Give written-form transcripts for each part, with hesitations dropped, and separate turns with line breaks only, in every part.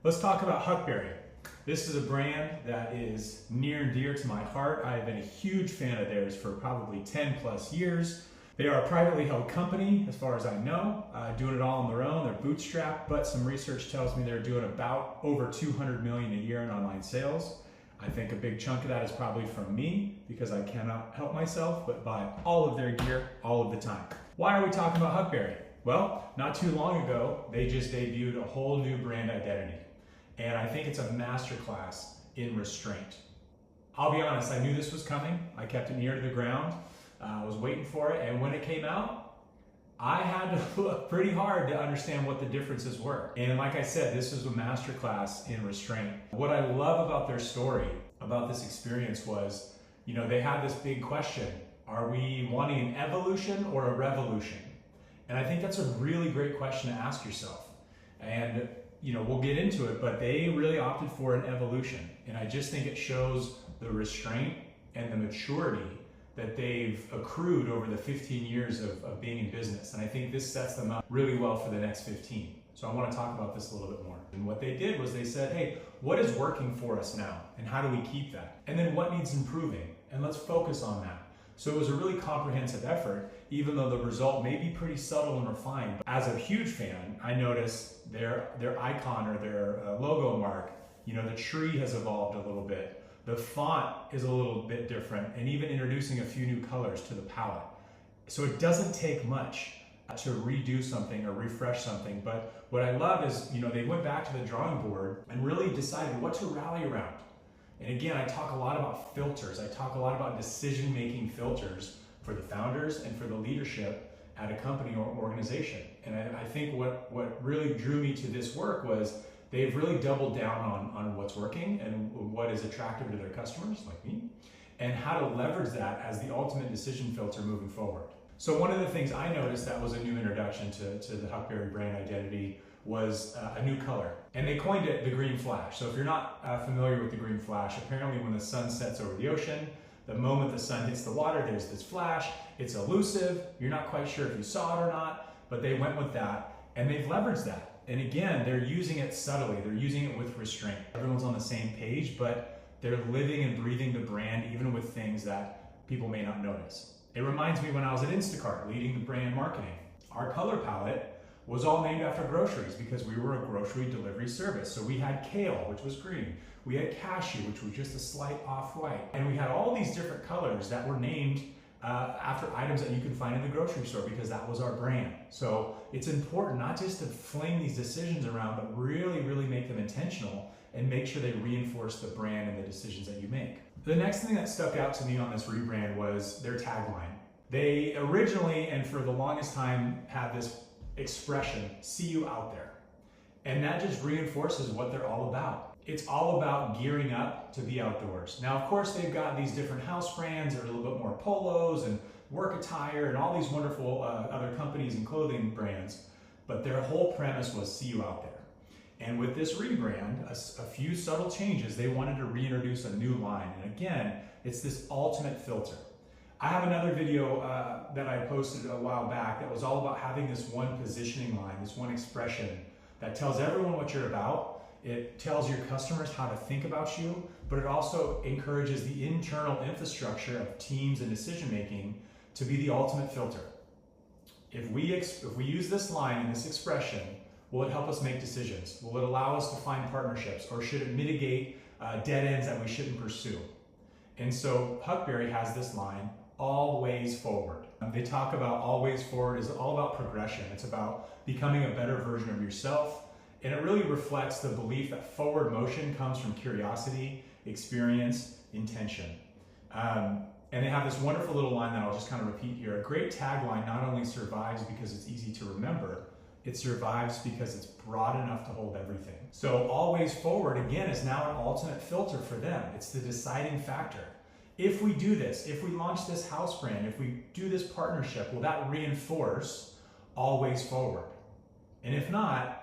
Let's talk about Huckberry. This is a brand that is near and dear to my heart. I have been a huge fan of theirs for probably 10 plus years. They are a privately held company, as far as I know, doing it all on their own. They're bootstrapped, but some research tells me they're doing about over 200 million a year in online sales. I think a big chunk of that is probably from me because I cannot help myself but buy all of their gear all of the time. Why are we talking about Huckberry? Well, not too long ago, they just debuted a whole new brand identity. And I think it's a masterclass in restraint. I'll be honest, I knew this was coming. I kept it near to the ground. I was waiting for it, and when it came out, I had to look pretty hard to understand what the differences were. And like I said, this is a masterclass in restraint. What I love about their story, about this experience was, they had this big question. Are we wanting an evolution or a revolution? And I think that's a really great question to ask yourself. And we'll get into it, but they really opted for an evolution. And I just think it shows the restraint and the maturity that they've accrued over the 15 years of being in business. And I think this sets them up really well for the next 15. So I want to talk about this a little bit more. And what they did was they said, hey, what is working for us now? And how do we keep that? And then what needs improving? And let's focus on that. So it was a really comprehensive effort, even though the result may be pretty subtle and refined. But as a huge fan, I noticed their icon or their logo mark, the tree has evolved a little bit. The font is a little bit different, and even introducing a few new colors to the palette. So it doesn't take much to redo something or refresh something. But what I love is, they went back to the drawing board and really decided what to rally around. And again, I talk a lot about filters. I talk a lot about decision-making filters for the founders and for the leadership at a company or organization. And I think what really drew me to this work was they've really doubled down on what's working and what is attractive to their customers, like me, and how to leverage that as the ultimate decision filter moving forward. So one of the things I noticed that was a new introduction to the Huckberry brand identity was a new color. And they coined it the green flash. So if you're not familiar with the green flash, apparently when the sun sets over the ocean, the moment the sun hits the water, there's this flash. It's elusive. You're not quite sure if you saw it or not, but they went with that and they've leveraged that. And again, they're using it subtly. They're using it with restraint. Everyone's on the same page, but they're living and breathing the brand even with things that people may not notice. It reminds me when I was at Instacart leading the brand marketing. Our color palette was all named after groceries because we were a grocery delivery service. So we had kale, which was green. We had cashew, which was just a slight off-white. And we had all these different colors that were named after items that you can find in the grocery store because that was our brand. So it's important not just to fling these decisions around, but really, really make them intentional and make sure they reinforce the brand and the decisions that you make. The next thing that stuck out to me on this rebrand was their tagline. They originally, and for the longest time, had this expression, see you out there. And that just reinforces what they're all about. It's all about gearing up to be outdoors. Now, of course, they've got these different house brands that are a little bit more polos and work attire and all these wonderful other companies and clothing brands, but their whole premise was see you out there. And with this rebrand, a few subtle changes, they wanted to reintroduce a new line. And again, it's this ultimate filter. I have another video that I posted a while back that was all about having this one positioning line, this one expression that tells everyone what you're about. It tells your customers how to think about you, but it also encourages the internal infrastructure of teams and decision-making to be the ultimate filter. If we use this line and this expression, will it help us make decisions? Will it allow us to find partnerships, or should it mitigate dead ends that we shouldn't pursue? And so Huckberry has this line, always forward. They talk about always forward is all about progression. It's about becoming a better version of yourself. And it really reflects the belief that forward motion comes from curiosity, experience, intention. And they have this wonderful little line that I'll just kind of repeat here. A great tagline not only survives because it's easy to remember, it survives because it's broad enough to hold everything. So always forward, again, is now an ultimate filter for them. It's the deciding factor. If we do this, if we launch this house brand, if we do this partnership, will that reinforce always forward? And if not,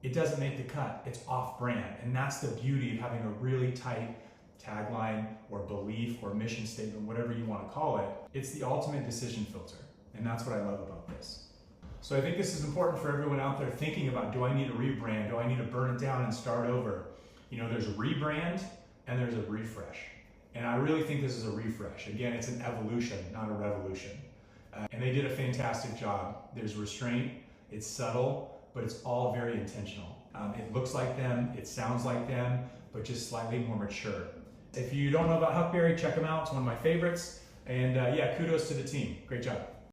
it doesn't make the cut. It's off brand. And that's the beauty of having a really tight tagline or belief or mission statement, whatever you want to call it. It's the ultimate decision filter. And that's what I love about this. So I think this is important for everyone out there thinking about, do I need a rebrand? Do I need to burn it down and start over? You know, there's a rebrand and there's a refresh. And I really think this is a refresh. Again, it's an evolution, not a revolution. And they did a fantastic job. There's restraint, it's subtle, but it's all very intentional. It looks like them, it sounds like them, but just slightly more mature. If you don't know about Huckberry, check them out. It's one of my favorites. And yeah, kudos to the team. Great job.